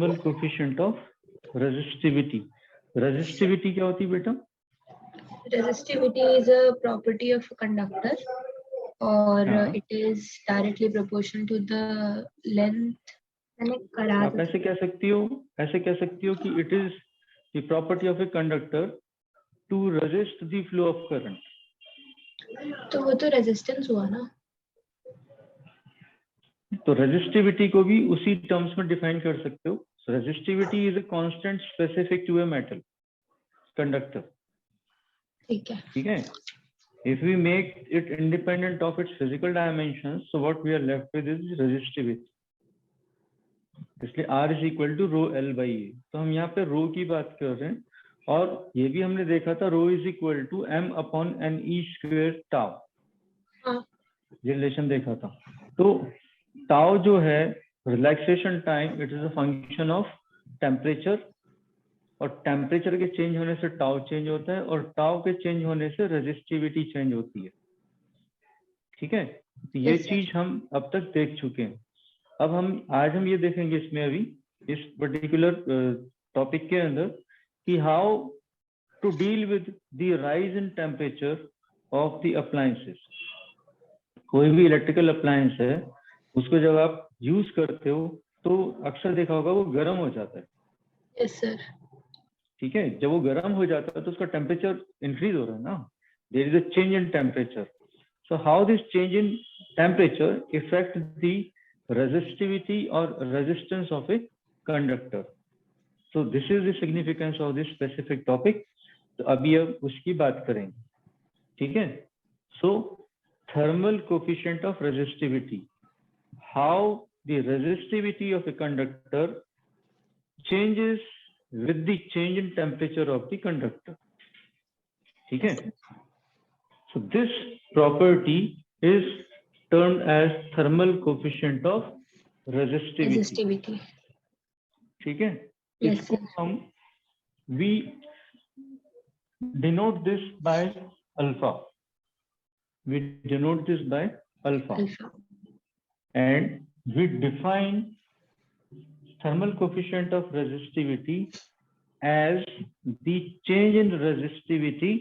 Thermal coefficient of resistivity. Resistivity क्या होती है बेटा? Resistivity is a property of a conductor, or हाँ। it is directly proportional to the length. मैंने करा आप ऐसे कह सकती हो कि it is the property of a conductor to resist the flow of current. तो वो तो रेजिस्टेंस हुआ ना। तो रेजिस्टिविटी को भी उसी टर्म्स में डिफाइन कर सकते हो। Resistivity is a constant specific to a metal conductor. ठीक है। If we make it independent of its physical dimensions, so what we are left with is resistivity. इसलिए R is equal to rho L by A। तो हम यहाँ पे रो की बात कर रहे हैं, और ये भी हमने देखा था rho is equal to M upon N E square tau. ये रिलेशन देखा था। तो टाउ जो है relaxation time, it is a function of temperature, और टेम्परेचर के चेंज होने से टाउ चेंज होता है, और टाउ के चेंज होने से रेजिस्टिविटी चेंज होती है। ठीक है, तो ये चीज हम अब तक देख चुके हैं। अब आज हम ये देखेंगे इसमें अभी इस पर्टिकुलर टॉपिक के अंदर कि how to deal with the rise in temperature of the appliances. कोई भी इलेक्ट्रिकल अप्लायंस है, उसको जब आप यूज करते हो तो अक्सर देखा होगा वो गर्म हो जाता है। Yes sir. ठीक है, जब वो गर्म हो जाता है तो उसका टेम्परेचर इंक्रीज हो रहा है ना, there is a change in temperature. So how this change in temperature effect the resistivity or resistance of a conductor. So this is the significance of this specific topic. तो अभी अब उसकी बात करेंगे। ठीक है, so thermal coefficient of resistivity, how the resistivity of a conductor changes with the change in temperature of the conductor. ठीक है, so this property is termed as thermal coefficient of resistivity. ठीक है, इसको हम we denote this by alpha. We denote this by alpha. And we define thermal coefficient of resistivity as the change in resistivity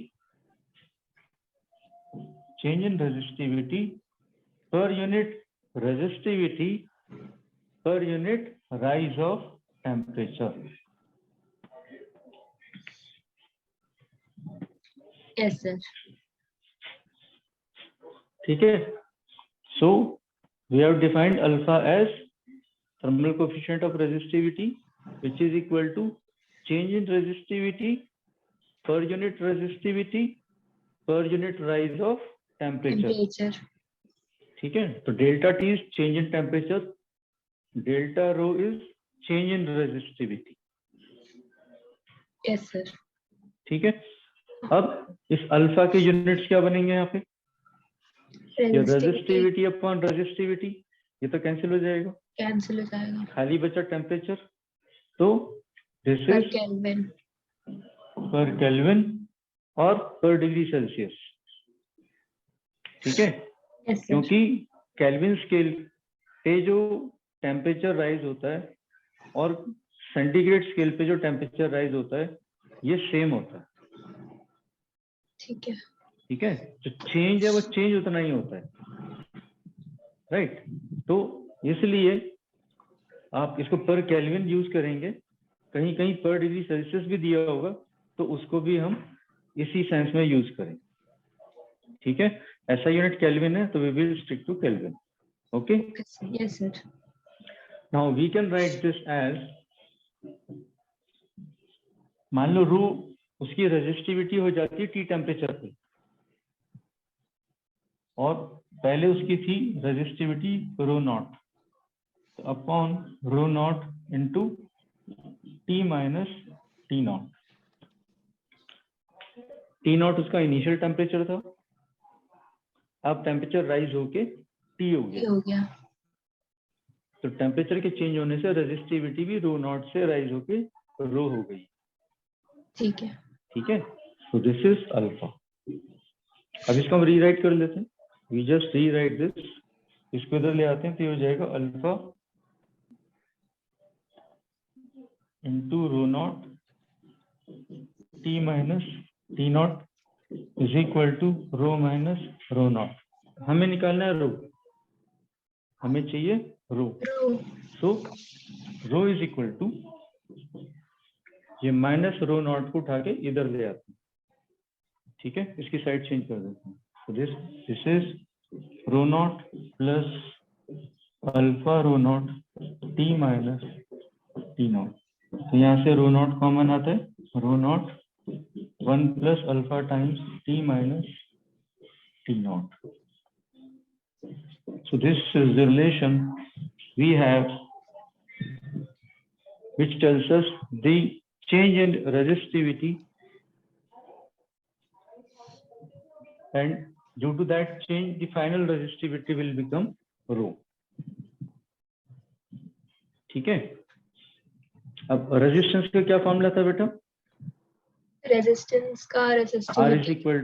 per unit resistivity per unit rise of temperature. Yes sir. ठीक है, so we have defined alpha as thermal coefficient of resistivity, which is equal to change in resistivity per unit resistivity per unit rise of temperature. ठीक है, तो delta T is change in temperature, delta rho is change in resistivity. Yes sir. ठीक है, अब इस alpha के units क्या बनेंगे यहाँ पे? ये रेजिस्टिविटी अपॉन रेजिस्टिविटी, ये तो कैंसिल हो जाएगा, खाली बचा टेम्परेचर। तो दिस इज पर केल्विन और पर डिग्री सेल्सियस। ठीक है, क्योंकि केल्विन स्केल पे जो टेम्परेचर राइज होता है और सेंटीग्रेड स्केल पे जो टेम्परेचर राइज होता है ये सेम होता है। ठीक है, ठीक है, जो चेंज है वो चेंज उतना ही होता है, राइट। तो इसलिए आप इसको पर केल्विन यूज करेंगे, कहीं कहीं पर डिग्री सेल्सियस भी दिया होगा तो उसको भी हम इसी सेंस में यूज करेंगे। ठीक है, ऐसा यूनिट केल्विन है तो we will stick to Kelvin. Okay, yes sir. Now we can write this as, मान लो रू उसकी रेजिस्टिविटी हो जाती है टी टेम्परेचर पे, और पहले उसकी थी रेजिस्टिविटी रो नॉट, तो upon rho naught into T minus T not. T not उसका इनिशियल टेम्परेचर था, अब टेम्परेचर राइज होके टी हो गया, तो टेम्परेचर के चेंज होने से रेजिस्टिविटी भी रो नॉट से राइज होके रो हो गई। ठीक है, ठीक है, सो दिस इज अल्फा। अब इसको हम रीराइट कर लेते हैं, वी जस्ट रीराइट दिस, इसको इधर ले आते हैं तो ये हो जाएगा alpha into rho naught T minus T naught is equal to rho minus rho naught. हमें निकालना है रो, हमें चाहिए rho. So rho is equal to, ये माइनस रो नॉट को उठा के इधर ले आते हैं, ठीक है, इसकी साइड चेंज कर देते हैं। तो this is rho naught plus alpha rho naught T minus T naught. तो यहाँ से रो नॉट कॉमन आता है, rho naught 1 plus alpha times T minus T naught. So this is the relation we have which tells us the change in resistivity, and due to that change the final resistivity will become rho। ठीक है, अब resistance का क्या formula था बेटा? Resistance का R is equal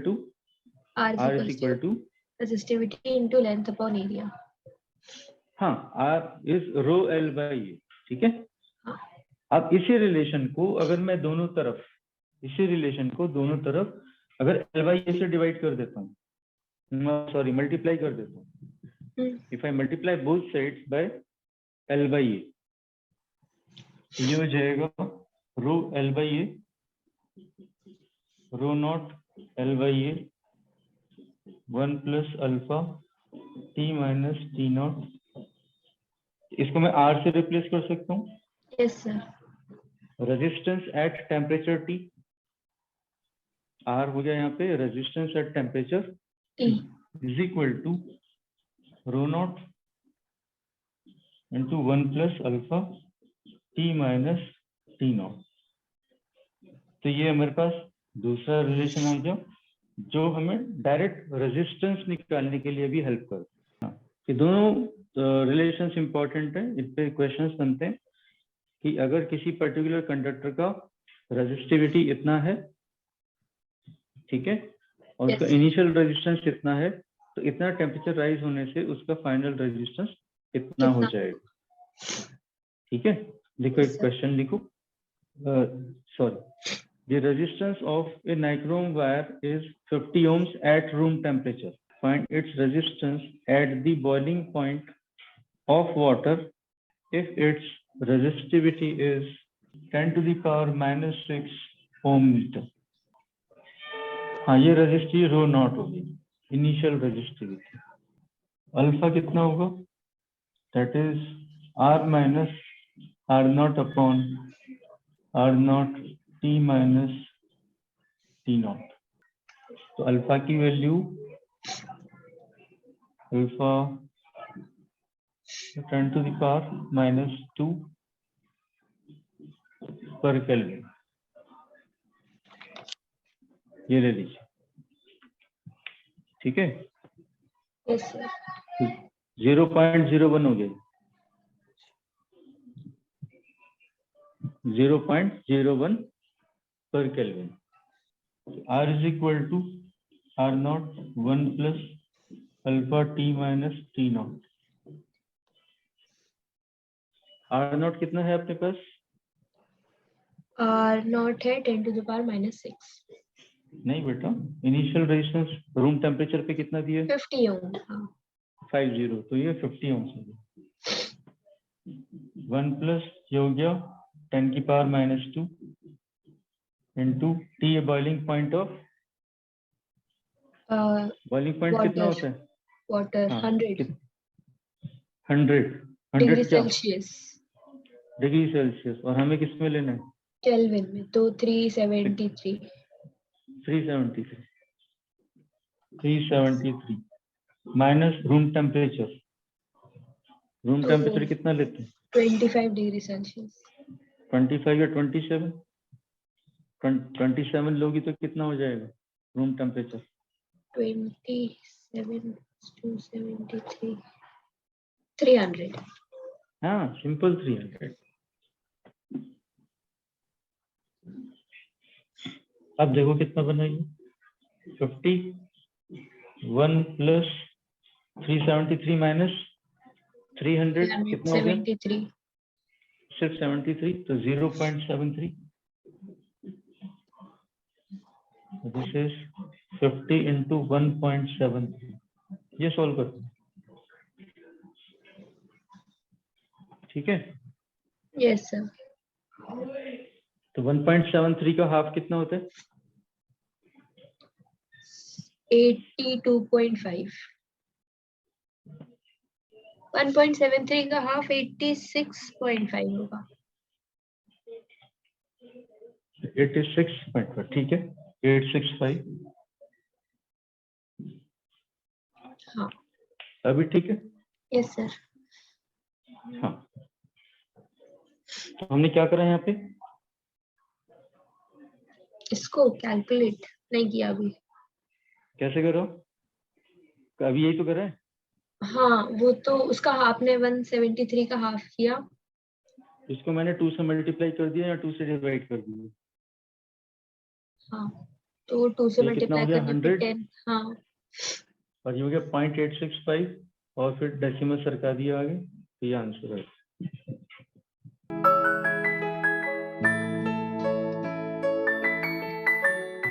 to resistivity into length upon area। हाँ, R is rho L by A, ठीक है। अब इसी रिलेशन को अगर मैं दोनों तरफ, इसी रिलेशन को दोनों तरफ अगर L by A से डिवाइड कर देता हूँ, सॉरी मल्टीप्लाई कर देता हूँ, if I multiply both sides by L by A, ये हो जाएगा rho L by A, rho naught L by A 1 plus alpha T minus T naught. इसको मैं R से रिप्लेस कर सकता हूँ। Yes sir. Resistance at temperature T, R हो गया यहाँ पे resistance at temperature T is equal to rho naught into 1 plus alpha T minus T naught. तो ये हमारे पास दूसरा रिलेशन आ गया जो हमें डायरेक्ट रेजिस्टेंस निकालने के लिए भी हेल्प करता है। ये दोनों रिलेशंस इंपॉर्टेंट है, इस पे क्वेश्चंस बनते हैं कि अगर किसी पर्टिकुलर कंडक्टर का रेजिस्टिविटी इतना है, ठीक है, और उसका इनिशियल रेजिस्टेंस इतना है, तो इतना टेम्परेचर राइज होने से उसका फाइनल रेजिस्टेंस इतना हो जाएगा। ठीक है, लिखो एक क्वेश्चन लिखो। Sorry, the resistance of a nichrome wire is 50 ohms at room temperature. Find its resistance at the boiling point of water if its resistivity is 10 to the power minus 6 ohm meter. हाँ, ये resistive row not होगी, initial resistivity. Alpha कितना होगा? That is R minus R not upon R not T minus T not. तो alpha की value, alpha 10 to the power minus 2 पर kelvin, ये ले लीजिए, ठीक है। 0.01 हो गया, 0.01 पर kelvin. R is equal to R naught 1 plus alpha T minus T not. R not कितना है अपने पास? R नॉट है 10 to the power minus 6। नहीं बेटा, इनिशियल रेजिस्टेंस रूम टेम्परेचर पे कितना दिया? 50 ओम। हाँ, 50, तो ये 50 ओम से 1 प्लस ये हो गया 10 की power minus 2 into T boiling point of, boiling point कितना होता है? Water 100 degree Celsius. Degree Celsius, और हमें किस में लेना है? केल्विन में। तो 373 minus room temperature. Room temperature कितना लेते हैं? 25 डिग्री सेल्सियस। 25 या 27? 27 लोगी तो कितना हो जाएगा रूम टेम्परेचर? 27 to 73 300। हाँ, सिंपल 300। अब देखो कितना बनाइए, 51 प्लस 373 माइनस 300 कितना हो गया? 673, तो 0.73. This is 50 into 1.73. ये सॉल्व करते हैं, ठीक है? Yes, sir. तो 1.73 का हाफ कितना होता है? 82.5. 1.73 का हाफ 86.5 होगा. 86.5, ठीक है, 865. हाँ. अभी ठीक है? Yes, sir. हाँ, तो हमने क्या करा यहाँ पे? इसको कैलकुलेट नहीं किया अभी. कैसे करो? अभी यही तो करा है. हाँ, वो तो उसका हाफ ने 173 का हाफ किया. इसको मैंने 2 से मल्टीप्लाई कर दिया या 2 से डिवाइड कर दिया? हाँ, तो 2 से ये कितना मल्टीप्लाई हो गया? करने पे 100. 10. हाँ. और ये हो गया 0.865 और फिर डेसिमल सरका दिया आगे, तो ये आंसर है.